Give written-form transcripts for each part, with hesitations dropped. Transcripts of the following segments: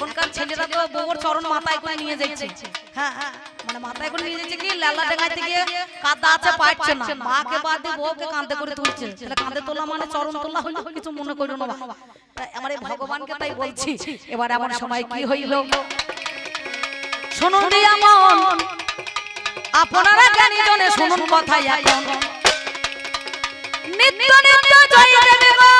এখনকার ছেলেরা তো বউর চরণ মাথায় করে নিয়ে যাচ্ছে। হ্যাঁ মানে মাথায় করে নিয়ে যাচ্ছে কি লালা ডাঙাইতে গিয়ে কাঁদা আছে পাচ্ছে না, মাকে বাদ দিয়ে বউকে কাঁদে করে তুলছে। তাহলে কাঁদে তোলা মানে চরণ তোলা হইলো, কিছু মনে করো না বাবা। তাই আমার এই ভগবানকে তাই বলছি, এবার এমন সময় কি হইল শুনুন দিয়া মন, আপনারা জ্ঞানী জনে শুনুন কথা এখন। নিত্য নিত্য জয় দেবে গো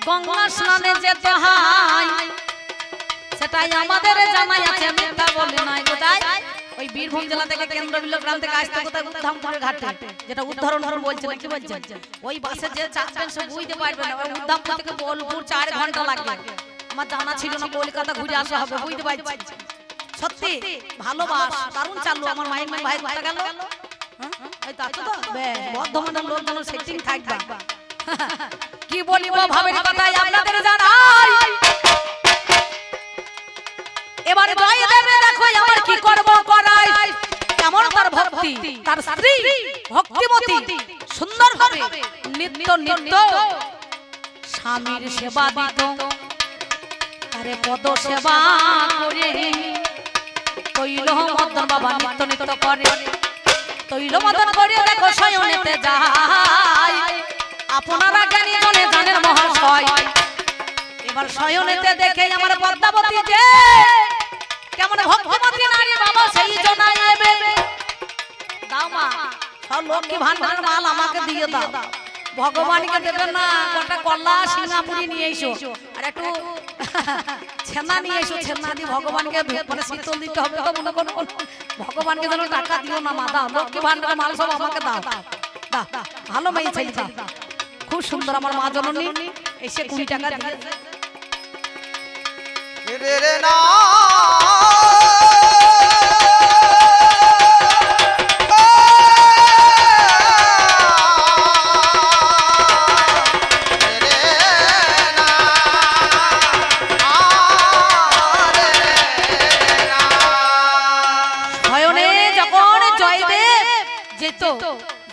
গঙ্গা স্নানে যেতে হয়, সেটাই আমাদের জানাই আছে, মিথ্যা বলে নাই কোথায়। ওই বীরভূম জেলা থেকে কেন্দ্রবিন্দু গ্রাম থেকে আসতে কোথায় উদ্ধামপুরের ঘাটে, যেটা উদ্ধারণ বলছে নাকি বলছেন, ওই বাসে যে চাপবেন সে বুঝতে পারবেন না। ওই উদ্ধামপুর থেকে বোলপুর 4 ঘন্টা লাগবে। আমার জানা ছিল না, কলকাতা ঘুরে আসা হবে, বুঝতে পারছি। সত্যি ভালো বাস, দারুণ চালু। আমার মায়ের ভাই কোথা গেল? এই তো আছো তো? বেশ, বর্ধমানের লোকজন সেটিং থাকবে। কি বলিব ভাবের কথাই আপনাদের জানাই। এবারে জয় দেবে দেখো আমার কি করব করাই। কেমন তার ভক্তি, তার স্ত্রী ভক্তিমতী সুন্দর ভাবে নিত্য নিত্য স্বামীর সেবা দিত, তারে পদ সেবা করে তৈল মদন বাবা নিত্য নিত্য করে, তৈল মদন করে দেখো শয়নেতে যায়। আপনারা জ্ঞানী জনে জানেন মহাশয়, এবার শয়নেতে দেখে আমার পদ্মাবতী যে কেমন ভক্তিমতী নারী বাবা সেই জনাই নেবে। দাও মা, সব লক্ষ্মী ভান্ডারের মাল আমাকে দিয়ে দাও। ভগবানকে দেবে না, কটা কলা সিঙ্গাপুরি নিয়ে এসো, আর একটু ছেনা নিয়ে এসো। ছেনা দিয়ে ভগবানকে মানে শীতল দিতে হবে তো মনে করো। ভগবানকে যেন টাকা দিও না মা, দাও লক্ষ্মী ভান্ডারের মাল সব আমাকে দাও। দাও ভালো মেয়ে ছেলে, খুব সুন্দর আমার মা জননী এসে 20 টাকা দিয়েছে। যখন জয়দেব যেত,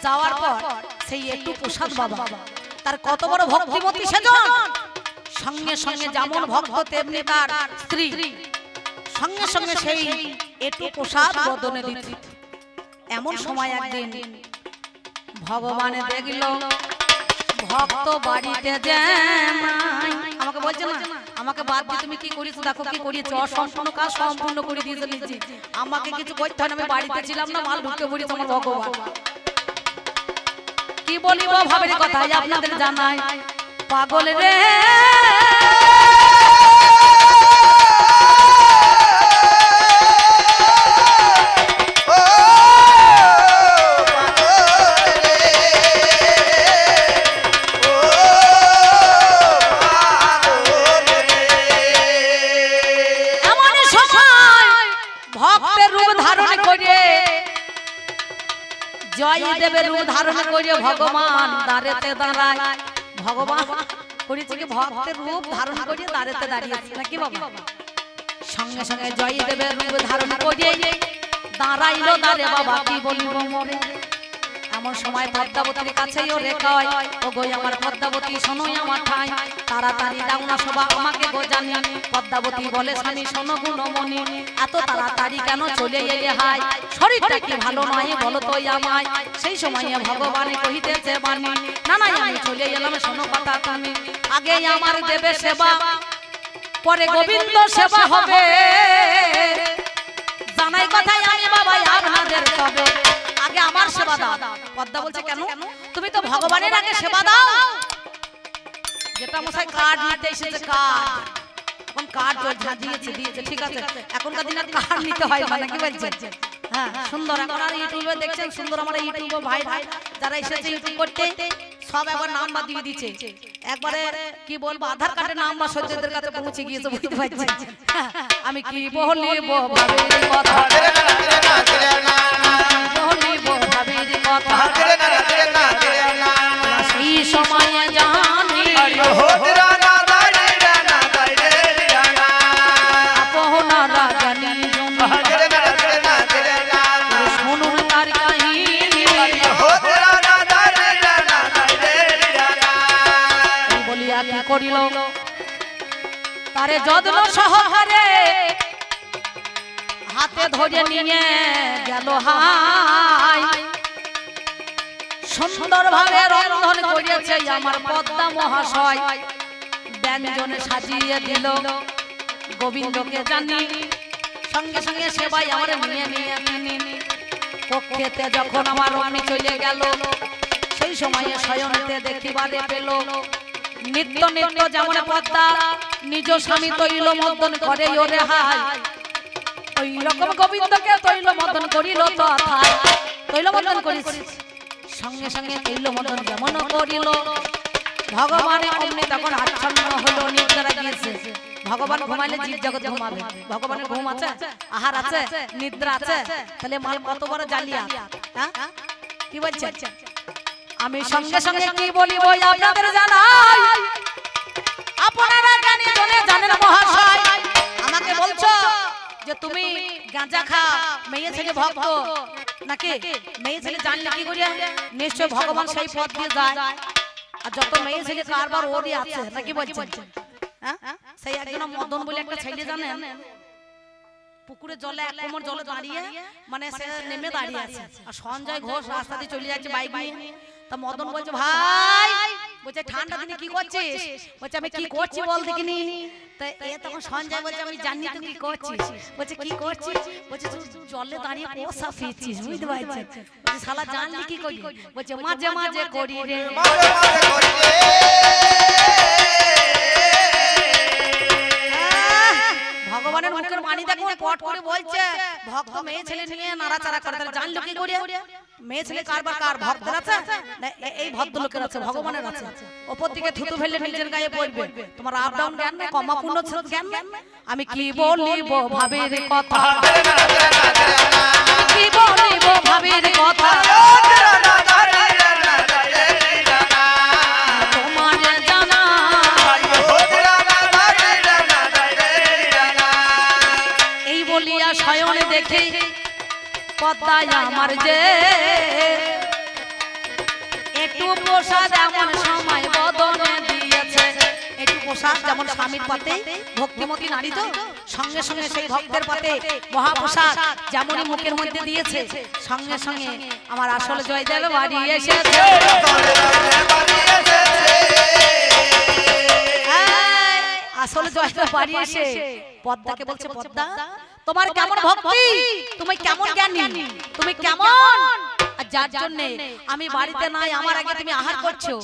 যাওয়ার পর সেই একটু প্রসাদ বাবা, তার কত বড় ভক্তিমতী সেজন। সঙ্গে সঙ্গে যেমন ভক্ত তেমনি তার স্ত্রী, সঙ্গে সঙ্গে সেই একটু প্রসাদ বদনে দিত। এমন সময় একদিন ভগবানে দেখল ভক্ত বাড়িতে জামাই। আমাকে বলছে না, আমাকে বাদ দিয়ে তুমি কি করিস, দেখো কি করিয়েছ, অসম্পূর্ণ কাজ সম্পূর্ণ করে দিয়েছে নিজে। আমাকে কিছু করতে হয় না, আমি বাড়িতে ছিলাম না, মাল ঢুকে পড়েছে আমার ভগবান। কি বলিব ভাবের কথা আপনাদের জানাই। পাগল রে জয়দেবের রূপ ধারণ করে ভগবান দাঁড়াতে দাঁড়ায়। ভগবান করেছে কি ভক্তের রূপ ধারণ করে দাঁড়াতে দাঁড়িয়েছে নাকি বাবা। সঙ্গে সঙ্গে জয়দেবের রূপ ধারণ করে দাঁড়াইলো দাঁড়ে বাবা। কি বলিব মরে এমন সময় পদ্মাবতীর কাছেই ও রেখায়, ও গো আমার পদ্মাবতী শোনোই আমার ঠাই, তাড়াতাড়ি দাও না সবা আমাকে গো জানি। পদ্মাবতী বলে স্বামী শোনো গুণমণি, এত তাড়াতাড়ি কেন চলে এলে হাই, শরীরটা কি ভালো নয় বলো তো আমায়। সেই সময়ে ভগবান কহিতেছে বাণী, না না আমি চলে এলাম শোনো কথা তুমি, আগে আমার দেবে সেবা পরে গোবিন্দ সেবা হবে। জানাই কথাই আমি বাবা আপনাদের তবে আগে আমার সেবা দাও। পদ্মা বলছে কেন, তুমি তো ভগবানের আগে সেবা দাও। যেটা মশাই কার্ড নিতে এসেছে, কার্ড এখন কার্ড দিয়েছে ঠিক আছে, এখনকার দিন আর কার্ড নিতে হয় না নাকি বলছেন। হ্যাঁ সুন্দর, এখন আর ইউটিউবে দেখছেন সুন্দর আমার ইউটিউবে ভাই যারা এসেছে ইউটিউব করতে সব একবার নাম্বার দিয়ে দিচ্ছে। একবারে কি বলবো আধার কার্ডের নাম্বার সত্যদের কাছে পৌঁছে গিয়েছে, বুঝতে পারছেন। আমি কি বলিব ভাবের কথা, বলিব ভাবের কথা। করিল তারে যত্ন সহকারে হাতে ধরে নিয়ে গেল হাই সুন্দরভাবে রন্ধন করিয়েছে আমার পদ্মা মহাশয় ব্যঞ্জনে সাজিয়ে দিল গোবিন্দকে জানি সঙ্গে সঙ্গে সেবাই আমার নিয়ে নিয়ে তিনি কক্ষেতে যখন আমার অগ্নি চলে গেল সেই সময়ে শয়নেতে দেখিবারে পেল নিত্য নিত্য যেমন পদ্মা নিজ স্বামী তৈল মর্দন করে ওরে হাই ওই রকম গোবিন্দকে তৈল মর্দন করিল তথায় তৈল মর্দন করিস সঙ্গে সঙ্গে তৈল মর্দন যেমন করিল ভগবানের অমনি তখন আচ্ছন্ন হলো নিদ্রা গিয়েছে ভগবান ঘুমাইলে জীব জগৎ ঘুমাবে ভগবানের ঘুম আছে আহার আছে নিদ্রা আছে তাহলে মাল কত বড় জালিয়া হ্যাঁ কি বলছেন আমি সঙ্গে সঙ্গে কি বলিব আপনাদের জানাই আপনারা জানি জনে জানেন মহাশয় আমাকে বলছো যে তুমি গাঁজা খা মেয়ে ছেলে ভক্ত নাকি মেয়ে ছেলে জানলে কি করিয়া নিশ্চয় ভগবান সেই পথ দিয়ে যায় আর যত মেয়ে ছেলে কারবার ওরই আছে নাকি বলছেন হ্যাঁ সেই একজন মদন বলে একটা ছেলে জানেন পুকুরে জলে এক কোমর জলে দাঁড়িয়ে মানে সে নেমে দাঁড়িয়ে আছে আর সঞ্জয় ঘোষ রাস্তা দিয়ে চলে যাচ্ছে বাইক নিয়ে তা মদন বলছে ভাই বলছে ঠান্ডা দিনে কি করছিস বলছে আমি কি করছি বল দেখিনি তা এ তখন সঞ্জয় বলছে আমি জানি তুই কি করছিস বলছে কি করছিস বলছে তুই জলে দাঁড়িয়ে পোষা ফিরছিস বুঝতে পারছিস বলছে শালা জানলি কি করি বলছে মাঝে মাঝে করি রে ভগবানের মুখের বাণী দেখুন পট করে বলছে ভক্ত মেয়ে ছেলে নিয়ে নাড়াচাড়া করে তাহলে জানলো কি করে মেয়ে ছেলে কারবার কার ভক্তের আছে না এই ভদ্রলোকের আছে ভগবানের আছে উপর দিকে থুতু ফেললে নিজের গায়ে পড়বে তোমার আপ ডাউন জ্ঞান না কমা পূর্ণ জ্ঞান না আমি কি বলিব ভাবের কথা কি বলিব ভাবের কথা শয়নে দেখি পদ্মায় আমার যে একটু প্রসাদ এমন সময় বদনে দিয়েছে একটু প্রসাদ যেমন স্বামীর পাতে ভক্তিমতী নারী তো সঙ্গে সঙ্গে সেই ভক্তের পাতে মহাপ্রসাদ যেমনই মুখের মধ্যে দিয়েছে সঙ্গে সঙ্গে আমার আসল জয়দেব বাড়ি এসেছে আসল জয়দেব বাড়ি এসে পদ্মাকে বলছে পদ্মা তোমার কেমন ভক্তি তুমি কেমন জ্ঞানী তুমি কেমন আর যার জন্য আমি বাড়িতে নাই আমার আগে তুমি আহার করছো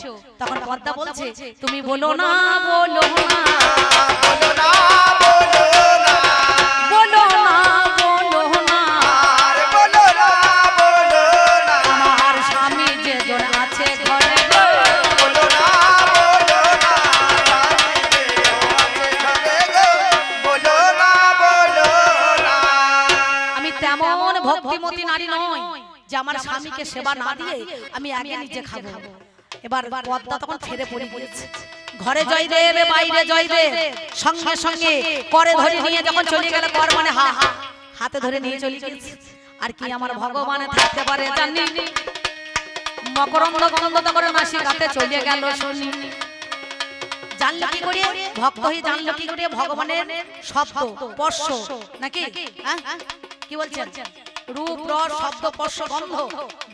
তখন পদ্মা বলছে তুমি বলো না বলো না বলো না বলো না বলো না বলো না বলো না আমার স্বামী যে জন আছে ঘরে বলো না বলো না বলো না বলো না আমি তেমন ভক্তিমতী নারী নই যে আমার স্বামীকে সেবা না দিয়ে আমি আগে নিজে খাবো এবার পদ্মা তখন ছেড়ে পড়ে গিয়েছে ঘরে জয়দেব বাইরে জয়দেব সঙ্গে সঙ্গে করে ধরে নিয়ে যখন চলে গেল কর মানে হাতে ধরে নিয়ে চলে গেছে আর কি আমার ভগবানে থাকতে পারে জানি মকরন্দ গন্ধ করে মাসি কাতে চলে গেল শুনি জানলো কি করে ভক্ত হয়ে জানলো কি করে ভগবানের শব্দ স্পর্শ নাকি কি বলছেন রূপ রস শব্দ স্পর্শ গন্ধ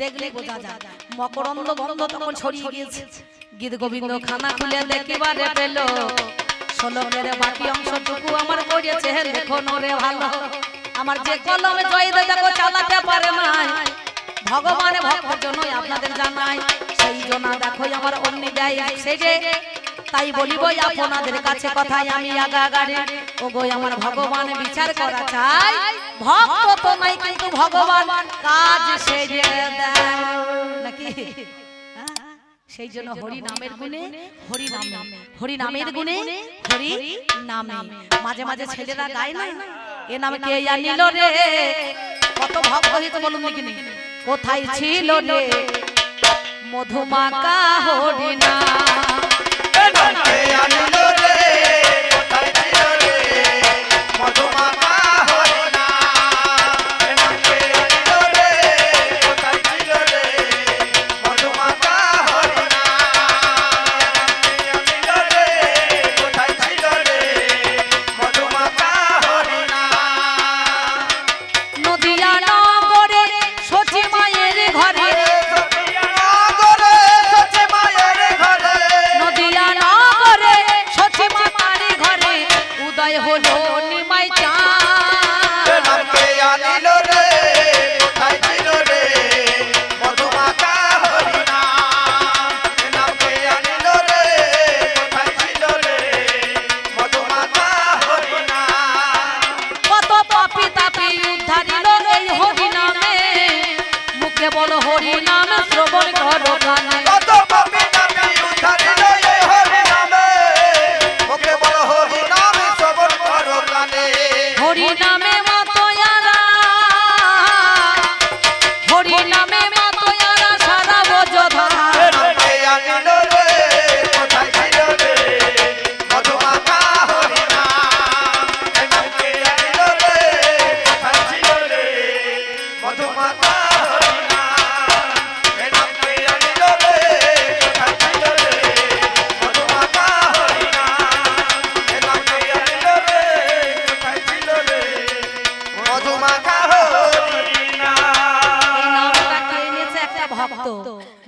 দেখলে বোঝা যায় মকরন্দ গন্ধ তখন ছড়িয়ে গিয়েছে গীত গোবিন্দ খানা খুলে দেখিবারে পেল শোলকের বাকি অংশটুকু আমার করেছে দেখো নরে ভালো আমার যে কলমে জয়দে দেখো চালাতে পারে না ভগবানের ভক্তের জন্য আপনাদের জানাই সেই জন্য দেখো আমার অমনি যায় সেজে তাই বলিব আপনাদের কাছে কথাই আমি আগাগাড়ি ওগো আমার ভগবান বিচার করা চাই ভক্ত তো নাই কিন্তু ভগবান কাজ সেজে দেয় নাকি সেই জন্য হরি নামের গুণে হরি নামে হরি নামের গুণে হরি নামে মাঝে মাঝে ছেলেরা গায় না এ নামে কে জানিল রে কত ভক্ত হইতো বলুন নাকি কোথায় ছিল রে মধুমাকা হরি না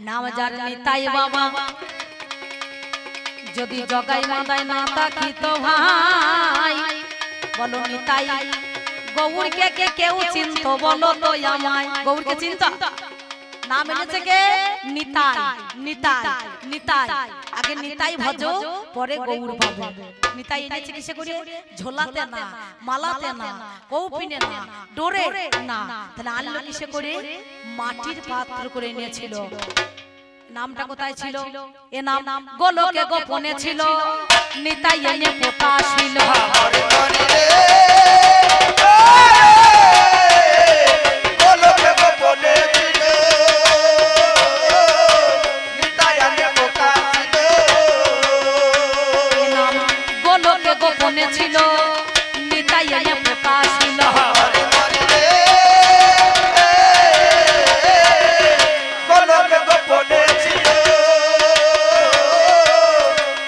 নাম যার নিতাই বাবা যদি জগাই মাদাই না তাকিত ভাই বলো নিতাই গৌরকে কে কেউ চিনত বলো তো আমায় গৌরকে চিন্ত নাম এনেছে কে নিতাই নিতাই নিতাই আগে নিতাই ভজো পরে গৌর পাবে নিতাই এনেছে কিসে করে ঝোলাতে না মালাতে না কৌপিনে না ডোরে না তাহলে আনলো কিসে করে মাটির পাত্র করে এনেছিল নামটা কোথায় ছিল এ নাম গোলকে গোপনে ছিল নিতাই এনে প্রকাশ ছিল গোলকে গোপনে ছিল নিতাই এনে প্রকাশ ছিল এ নাম গোলকে গোপনে ছিল নিতাই এনে প্রকাশ ছিল গোলকে গোপনে ছিল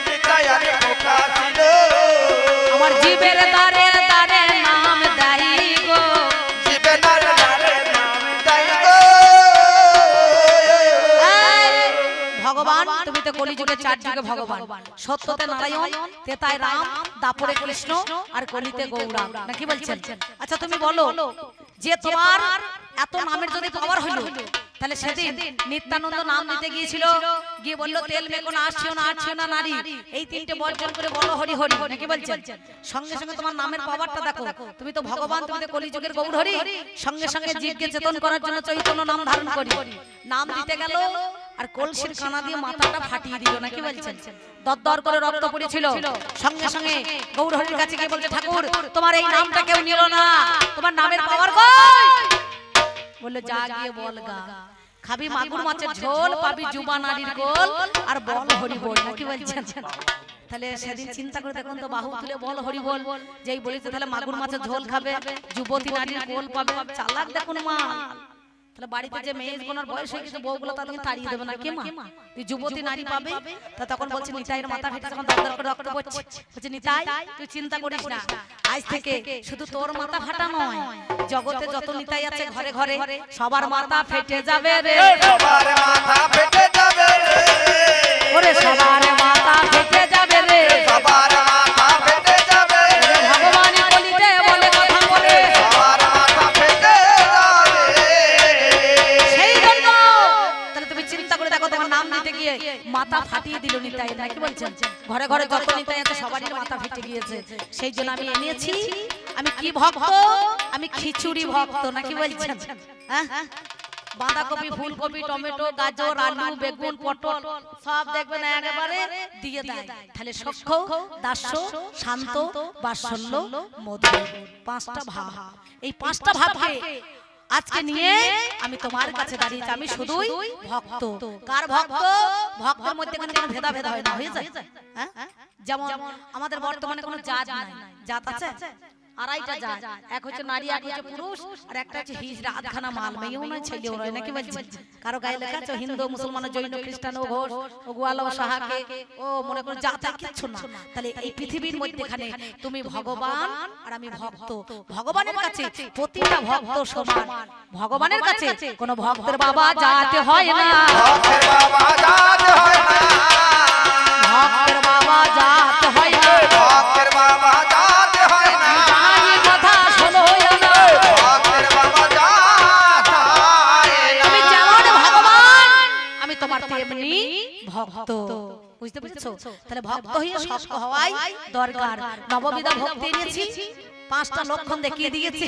নিতাই এনে প্রকাশ ছিল আমার জীবের দারে দারে নাম দাই গো জীবে নারে নারে নাম দাই গো ভগবান তুমি তো কলিযুগে চার যুগে ভগবান সত্যতে নারায়ণ তেতায় রাম দাপরে কৃষ্ণ আর কলিতে গৌরাম নাকি বলছেন আচ্ছা তুমি বলো যে তোমার এত নামের যদি পাওয়ার হলো তাহলে সেদিন নিত্যানন্দ নাম নিতে গিয়েছিল গিয়ে বললো তেল মেকো না আসছিও না নারী এই তিনটে বর্জন করে বলো হরি হরি নাকি বলছেন সঙ্গে সঙ্গে তোমার নামের পাওয়ারটা দেখো তুমি তো ভগবান তুমি তো কলিযুগের গৌর হরি সঙ্গে সঙ্গে জীবকে চেতন করার জন্য চৈতন্য নাম ধারণ করি নাম দিতে গেল আর কলসির কানা দিয়ে মাথাটা ফাটিয়ে দিল নাকি বলছেন দরদর করে রক্ত পড়েছিল সঙ্গে সঙ্গে গৌর হরির কাছে গিয়ে বলছে ঠাকুর তোমার এই নামটা কেউ নিল না তোমার নামের পাওয়ার কই বললো যা গিয়ে বল গা খাবি মাগুর মাছের ঝোল পাবি যুবা নারীর গোল আর বল হরি বল নাকি বলছেন তাহলে সেদিন চিন্তা করে দেখুন তো বাহু তুলে বল হরি বল যেই বলিতে তাহলে মাগুর মাছের ঝোল খাবে যুবতী নারীর গোল পাবে চালাক দেখুন মা তাহলে বাড়িতে যে মেয়ে গোনার বয়স হয়ে গেছে বউগুলো তাদেরকে তাড়িয়ে দেবে না কে মা তুই যুবতী নারী পাবে তা তখন বলছে নিতাইয়ের মাথা ফেটে যখন দরদর করে রক্ত পড়ছে বলছে নিতাই তুই চিন্তা করিস না আজ থেকে শুধু তোর মাথা ফাটা নয় জগতে যত নিতাই আছে ঘরে ঘরে সবার মাথা ফেটে যাবে রে সবার মাথা ফেটে যাবে রে ওরে সবার মাথা ফেটে যাবে রে সবার মাথা ফেটে যাবে রে ভগবান কলিতে বলে কথা বলে সবার মাথা ফেটে যাবে সেই জন্য তাহলে তুমি চিন্তা করে দেখো তোমার নাম দিতে গিয়ে মাথা ফাটিয়ে দিল নিতাই নাকি বলছেন ঘরে ঘরে যত নিতাই আছে সবারই মাথা ফেটে গিয়েছে সেই জন্য আমি এনেছি আমি কি ভক্ত আমি খিচুড়ি ভক্ত নাকি বলছেন হ্যাঁ বাঁধাকপি ফুলকপি টমেটো গাজর আলু বেগুন পটল সব দেখবেন একেবারে দিয়ে দেয় তাহলে সক্ষ দাস্য শান্ত বাৎসল্য মধুর পাঁচটা ভাব এই পাঁচটা ভাবকে আজকে নিয়ে আমি তোমার কাছে দাঁড়িয়েছি আমি শুধুই ভক্ত কার ভক্ত ভক্তের মধ্যে কোনো ভেদাভেদ হয় না হয়ে যায় হ্যাঁ যেমন আমাদের বর্তমানে কোনো জাত নাই জাত আছে আড়াইটা জাত এক হচ্ছে নারী এক হচ্ছে পুরুষ আর একটা হচ্ছে হিজড়া আধখানা মাল মেয়েও নয় ছেলেও নয় নাকি বলছেন কারো গায়ে লেখা আছে হিন্দু মুসলমান জৈন খ্রিস্টান ও ঘোষ ও গোয়াল ও সাহাকে ও মনে করো জাত কিচ্ছু না তাহলে এই পৃথিবীর মধ্যেখানে তুমি ভগবান আর আমি ভক্ত ভগবানের কাছে প্রতিটা ভক্ত সমান ভগবানের কাছে কোনো ভক্তের বাবা জাত হয় না ভক্তের বাবা জাত হয় না ভক্তের বাবা জাত হয় না ভক্তের বাবা জাত হয় না জানি কথা শোনো না ভক্তের বাবা জাত হয় না আমি যেমন ভগবান আমি তোমার তেমনি ভক্ত বুঝতে পেরেছো তাহলে ভক্ত হয়ে সক্ষ হওয়াই দরকার নববিধা ভক্তি এনেছি পাঁচটা লক্ষণ দেখিয়ে দিয়েছি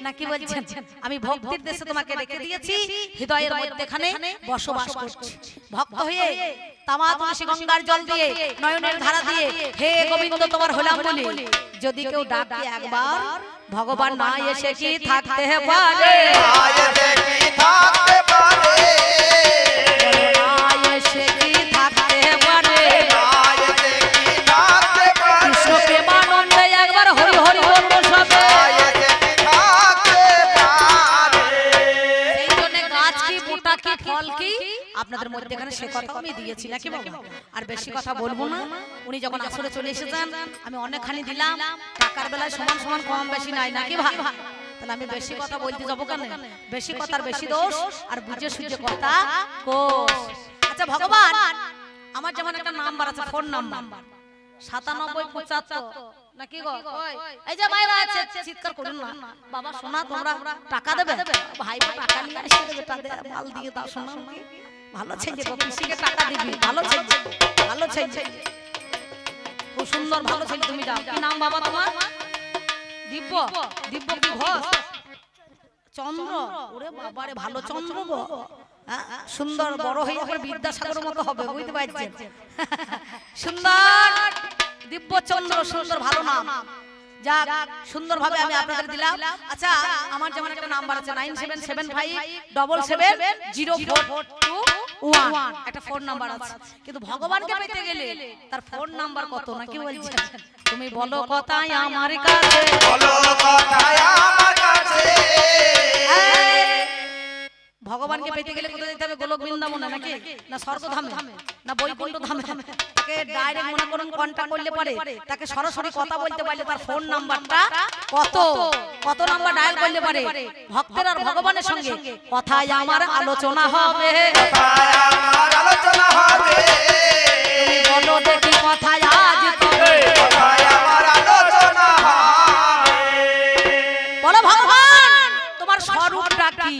নাকি বলছেন আমি ভক্তির দেশে তোমাকে রেখে দিয়েছি হৃদয়ের মধ্যেখানে বসবাস করছি ভক্ত হয়ে তামা তুলসী গঙ্গার জল দিয়ে নয়নের ধারা দিয়ে হে গোবিন্দ তোমার হলাম বলি যদি কেউ ডাকে একবার ভগবান না এসে কি থাকতে পারে আয়ে দেখি থাকতে পারে না এসে কি থাকতে পারে আয়ে দেখি থাকতে পারে কৃষ্ণ প্রেমানন্দে একবার হরি হরি বলবো সবে আয়ে দেখি থাকতে পারে এই জন্য গাছ কি বুটা কি ফল কি আপনাদের মধ্যে এখানে সে কথা আমি দিয়েছি নাকি বাবা আর বেশি কথা বলবো না উনি যখন আসলে চলে এসেছেন আমি অনেকখানি দিলাম টাকার বেলায় সমান সমান কম বেশি নাই নাকি ভাই তাহলে আমি বেশি কথা বলতে যাবো কেন? বেশি কথার বেশি দোষ, আর বুঝে সুঝে কথা কোষ। আচ্ছা ভগবান, আমার যেমন একটা নাম্বার আছে, ফোন নাম্বার 9775 নাকি গো? এই যে মায়েরা আছে, চিৎকার করুন না বাবা। শোনা, তোমরা টাকা দেবে? ভাই টাকা নিয়ে আসছে, বেটা দে, মাল দিয়ে দাও। শোনা ভালো ছেলে গো, পিসিকে টাকা দিবি। ভালো ছেলে, ভালো ছেলে, খুব সুন্দর ভালো ছেলে। তুমি যাও। কি নাম বাবা তোমার? দিব্য। দিব্য কি ঘোষ? চন্দ্র। ওরে বাবারে, ভালো চন্দ্র গো। সুন্দর বড় হয়ে আবার বিদ্যাসাগরের মতো হবে, বুঝতে পারছেন? সুন্দর দিব্য চন্দ্র, সুন্দর ভালো নাম। যাক, সুন্দর ভাবে আমি আপনাদের দিলাম। আচ্ছা, আমার যেমন একটা নাম্বার আছে 9775770421, একটা ফোন নাম্বার আছে। কিন্তু ভগবানকে পেতে গেলে তার ফোন নাম্বার কত নাকি বলছেন? তুমি বলো কথাই আমার কাছে, বলো কথায় আমার কাছে। ভগবানকে পেতে গেলে কোথায় যেতে হবে? গোলক বৃন্দাবনে নাকি, না স্বর্গধামে, না বৈকুণ্ঠ ধামে? তাকে ডাইরেক্ট মনে করুন কন্টাক্ট করলে পারে, তাকে সরাসরি কথা বলতে পারলে তার ফোন নাম্বারটা কত, কত নাম্বার ডায়াল করলে পারে ভক্তের আর ভগবানের সঙ্গে কথায় আমার আলোচনা হবে। কথায় আমার আলোচনা হবে। তুমি বলো দেখি কথায় আজ তবে, কথায় আমার আলোচনা হবে। বলো ভগবান তোমার স্বরূপটা কি?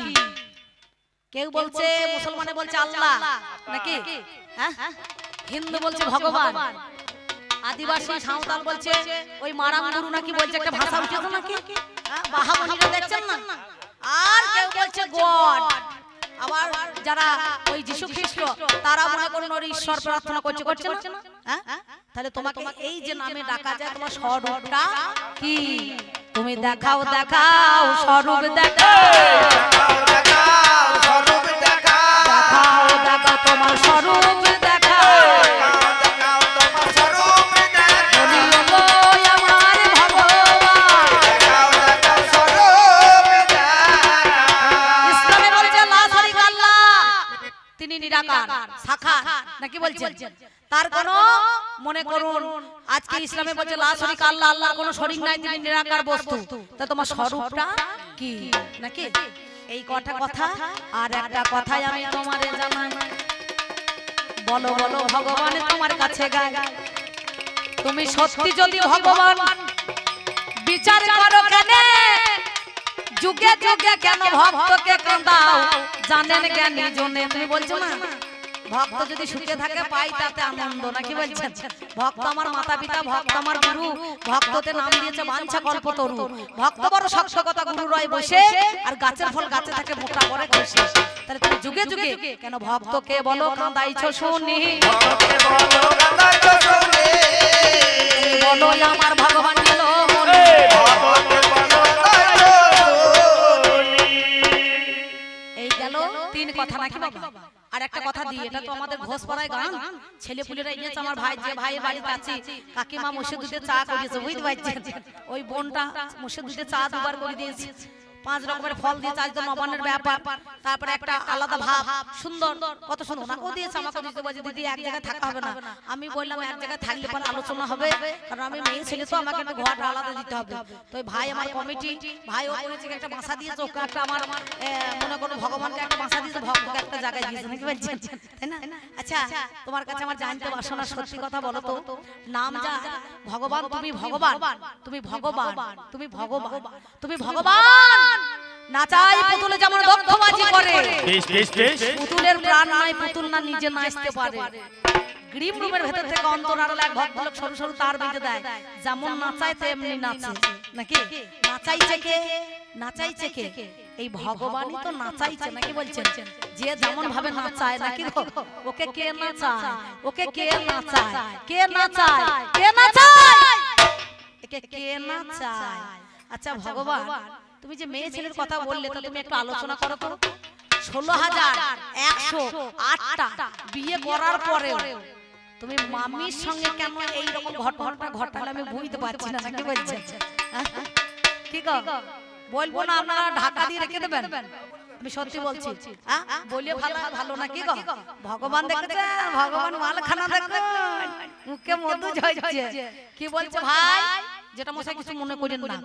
কেউ বলছে, মুসলমানে বলছে আল্লাহ নাকি, হ্যাঁ, হিন্দু বলছে ভগবান, আদিবাসী সাঁওতাল বলছে ওই মারাঙ্গুরু নাকি বলছে, একটা ভাষা উঠেছে নাকি, বাহামণিরা দেখছেন না? আর কেউ বলছে গড। আবার যারা ওই যিশু খ্রিস্ট, তারা মনে করুন ওর ঈশ্বর প্রার্থনা করছে, করছে না? হ্যাঁ, তাহলে তোমাকে এই যে নামে ডাকা যায়, তোমার স্বরূপটা কি? তুমি দেখাও, দেখাও স্বরূপ দেখাও, দেখাও স্বরূপ দেখাও, দেখাও দেখাও তোমার স্বরূপ দেখাও। দেখাও তোমার স্বরূপ দেখাও, বলিও গো আমার ভগবান। দেখাও দেখাও স্বরূপ দেখাও। ইসলামে বলছে লা শারিকা আল্লাহ, তিনি নিরাকার, সাখার নাকি বলছেন? তার কোনো মনে করুন আজকে ইসলামে বলছে লা শারিকা আল্লাহ, আল্লাহর কোনো শরীক নাই, তিনি নিরাকার বস্তু। তা তোমার স্বরূপটা কি নাকি? এই কথা কথা। আর একটা কথাই আমি তোমারে জানাই, বলো বলো ভগবান তোমার কাছে গায়, তুমি সত্যি যদি ভগবান বিচার করো কেন, যুগে যুগে কেন ভক্তকে কাঁদাও, জানেন জ্ঞানী জনে। তুমি বলছো না ভক্ত যদি সুখে থাকে পাই তাতে আনন্দ নাকি বলছেন? ভক্ত আমার মাতা পিতা, ভক্ত আমার গুরু, ভক্ততে নাম দিয়েছে বাঞ্ছা কল্পতরু। ভক্ত বড় শক্ত কথা, গুরু রয় বসে, আর গাছের ফল গাছে থাকে মোটা করে খসে। তাহলে তুমি যুগে যুগে কেন ভক্তকে বলো কাঁদাইছো শুনি, ভক্তকে বলো কাঁদাইছো শুনি, বলো আমার ভগবান গেল মনে। ভক্তকে বলো কাঁদাইছো শুনি। এই গেল তিন কথা নাকি বাবা? আর একটা কথা দিই, এটা তো আমাদের ঘোষপাড়ায় গান, ছেলে পুলেরা এনেছে। আমার ভাই, যে ভাই বাড়িতে আছে, কাকিমা মোষে দুধে চা করিয়েছে, বুঝতে পারছেন? ওই বোনটা মোষে দুধে চা দুবার করে দিয়েছে, 5 রকমের ফল দিয়েছে। আজ তো নবান্নের ব্যাপার, তারপরে একটা আলাদা ভাব, সুন্দর, কত সুন্দর ওনাকেও দিয়েছে, আমাকে দিতে বলছে দিদি এক জায়গায় থাকা হবে না। আমি বললাম এক জায়গায় থাকলে পরে আলোচনা হবে, কারণ আমি মেয়ে ছেলে তো, আমাকে একটা ঘরটা আলাদা দিতে হবে। তো ওই ভাই আমার কমিটি, ভাইও করেছে, একটা বাসা দিয়েছে, ওকে একটা আমার মনে করো ভগবানকে একটা বাসা দিয়েছে, ভক্তকে একটা জায়গায় দিয়েছে নাকি বলছেন, তাই না? আচ্ছা, তোমার কাছে আমার জানতে বাসনা, সত্যি কথা বলো তো, নাম যা ভগবান, তুমি ভগবান, তুমি ভগবান, তুমি ভগবান, তুমি ভগবান। নাচাই পুতুলে যেমন দক্ষবাজি করে, পুতুলের প্রাণ নাই, পুতুল না নিজে নাচতে পারে। গ্রিম রুমের ভেতর থেকে অন্তরালে এক ভদ্রলোক সরু সরু তার বেঁধে দেয়, যেমন নাচায় তেমনি নাচে নাকি? নাচাইছে কে? নাচাইছে কে? এই ভগবানই তো নাচাইছে নাকি বলছেন? যে যেমন ভাবে নাচায় নাকি, ওকে কে নাচায়? ওকে কে নাচায়? কে নাচায়? কে নাচায়? একে কে নাচায়? আচ্ছা ভগবান, তুমি যে মেয়ে ছেলের কথা বললে, তো তুমি একটু আলোচনা করো তো। 16,108টা বিয়ে করার পরেও তুমি মামির সঙ্গে কেন এই রকম ঘটনাটা ঘটালে আমি বুঝতে পারছি না নাকি বলছেন? কি গো বলবো না, আপনারা ঢাকা দিয়ে রেখে দেবেন? আমি সত্যি বলছি, বলে ভালো ভালো নাকি গো? ভগবান দেখেছে, ভগবান মালখানা দেখুন, মুখে মধু ঝরছে। কি বলছে ভাই? যেটা মশাই কিছু মনে করেন না,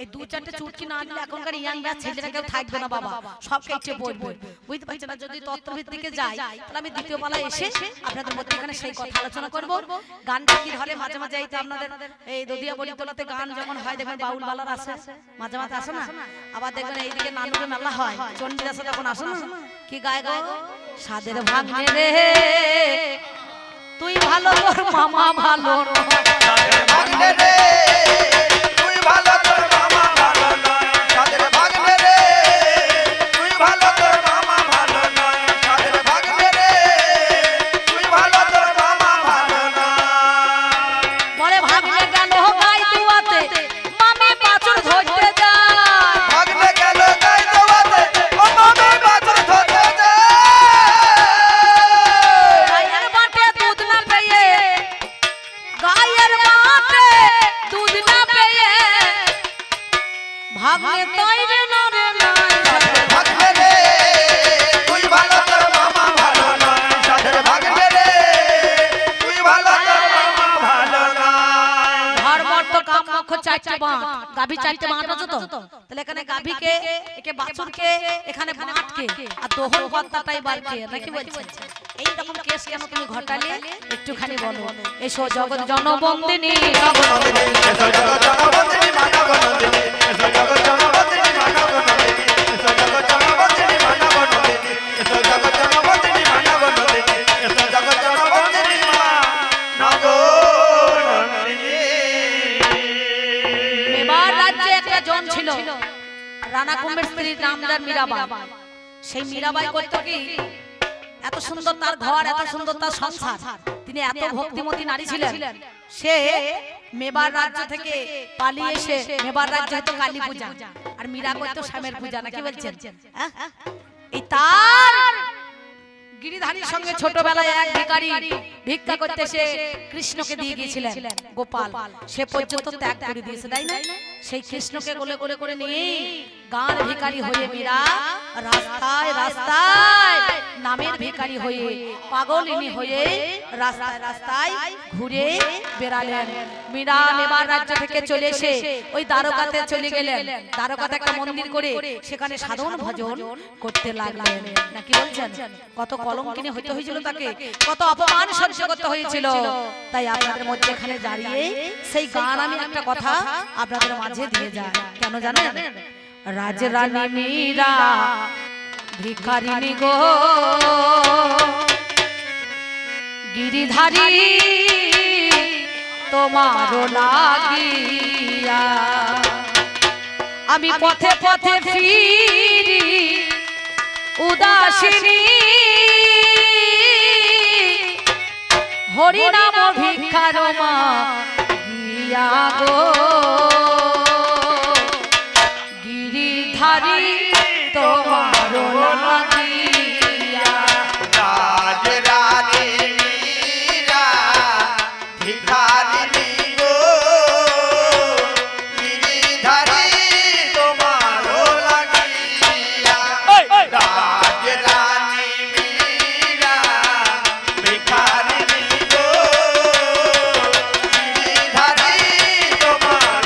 এই দু চারটে চুটকি না দিলে এখনকার ইয়াং ব্যাচ ছেলেরা কেউ থাকবে না বাবা, সব কেটে পড়বে, বুঝতে পারছেন না। যদি তত্ত্বভিত্তিকে যাই তাহলে আমি দ্বিতীয় পালায় এসে আপনাদের মধ্যে এখানে সেই কথা আলোচনা করব। গানটা কি ধরে মাঝে মাঝে এই তো আপনাদের এই দদিয়া বলিতলাতে গান যখন হয় দেখবেন বাউল বালার আসে, মাঝে মাঝে আসে না, আবার দেখবেন এইদিকে নানুরে মেলা হয় চণ্ডীদাসে তখন আসে না, কি গায় গো, সাদের ভাঙনে রে তুই ভালো তোর মামা ভালো সাদের ভাগ্নে রে তুই ভালো তোর মামা ভালো নয়, সাদের ভাগ্নে রে তুই ভালো তোর মামা ভালো নয়, সাদের ভাগ্নে রে তুই ভালো তোর মামা ভালো নয়। বলে ভাগনে গেল গাই দুয়াতে মামি বাছুর ধরতে যায়, ভাগ্নে গেল গাই দোয়াতে ও মামে বাছুর ধরতে যায়। গায়ের বাটে দুধ না পেয়ে, গায়ের বাটে দুধ না পেয়ে ভাগনে তৈরি নরে নাই, ভাগ্নে রে তুই ভালো তোর মামা ভালো নয়, সাদের ভাগ্নে রে তুই ভালো তোর মামা ভালো নয়। ঘর মর্ত কাম মুখ চারটে বাঁট, গাভী চারটে বাঁট আছে তো, তাহলে এখানে গাভীকে একে বাছুরকে এখানে বাঁটকে আর দোহন কর্তাটাই বারকে নাকি বলছেন। এই রকম কেস কেন তুমি ঘটালে একটুখানি বলো। এসো জগৎ জনবন্দিনী নন্দিনী এসো জগৎ জনবন্দিনী মানব নন্দিনী, এসো জগৎ জনবন্দিনী মানব নন্দিনী, এসো জগৎ জনবন্দিনী মানব নন্দিনী, এসো জগৎ জনবন্দিনী মানব নন্দিনী, এসো জগৎ জনবন্দিনী মানব নন্দিনী। এবার রাজ্যে একটা জন ছিল, রানা কুম্ভের স্ত্রীর নাম যার মীরাবাই। সেই মীরাবাই করতো কি, এত সুন্দর তার ঘর, এত সুন্দর তার সংসার, তিনি এত ভক্তিমতী নারী ছিলেন। সে মেবার রাজ্য থেকে পালিয়ে এসে, মেবার রাজ্য হয়তো কালী পূজা আর মীরা করতো শ্যামের পূজা নাকি বলছেন। এই তার গিরিধারীর সঙ্গে ছোটবেলায় এক ভিখারি ভিক্ষা করতে সে কৃষ্ণকে দিয়ে গিয়েছিলেন, গোপাল সে পর্যন্ত ত্যাগ করে দিয়েছে, তাই না? সেই কৃষ্ণকে কোলে কোলে করে নিয়ে গাঁর ভিখারি হয়ে মীরা রাস্তায় রাস্তায় নামের ভিখারি হয়ে পাগলিনী হয়ে রাস্তায় রাস্তায় ঘুরে বেড়ালেন। মীরা মেবার রাজ্য থেকে চলে এসে ওই দ্বারকাতে চলে গেলেন। দ্বারকাতে একটা মন্দির করে সেখানে সাধন ভজন করতে লাগলেন নাকি বলছেন। কত কলঙ্কিনী হতে হয়েছিল তাকে, কত অপমান সহ্য করতে হয়েছিল। তাই আপনাদের মধ্যে এখানে দাঁড়িয়ে সেই গান আমি একটা কথা আপনাদের মাঝে দিয়ে যাই। কেন জানেন? রাজরানী মীরা ভিখারিনী গো গিরিধারী তোমার লাগিয়া আমি পথে পথে ফিরি উদাসিনী, হরি নাম ভিক্ষার মা গিয়া গো গিরিধারী তোমার লাগিয়া। রাজরানী মীরা ভিখারিনী গো গিরিধারী তোমার লাগিয়া। রাজরানী মীরা ভিখারিনী গো গিরিধারী তোমার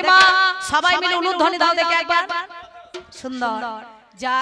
দেখি মা সবাই মিলে উলুধ্বনি দাও দেখে একবার সুন্দর যা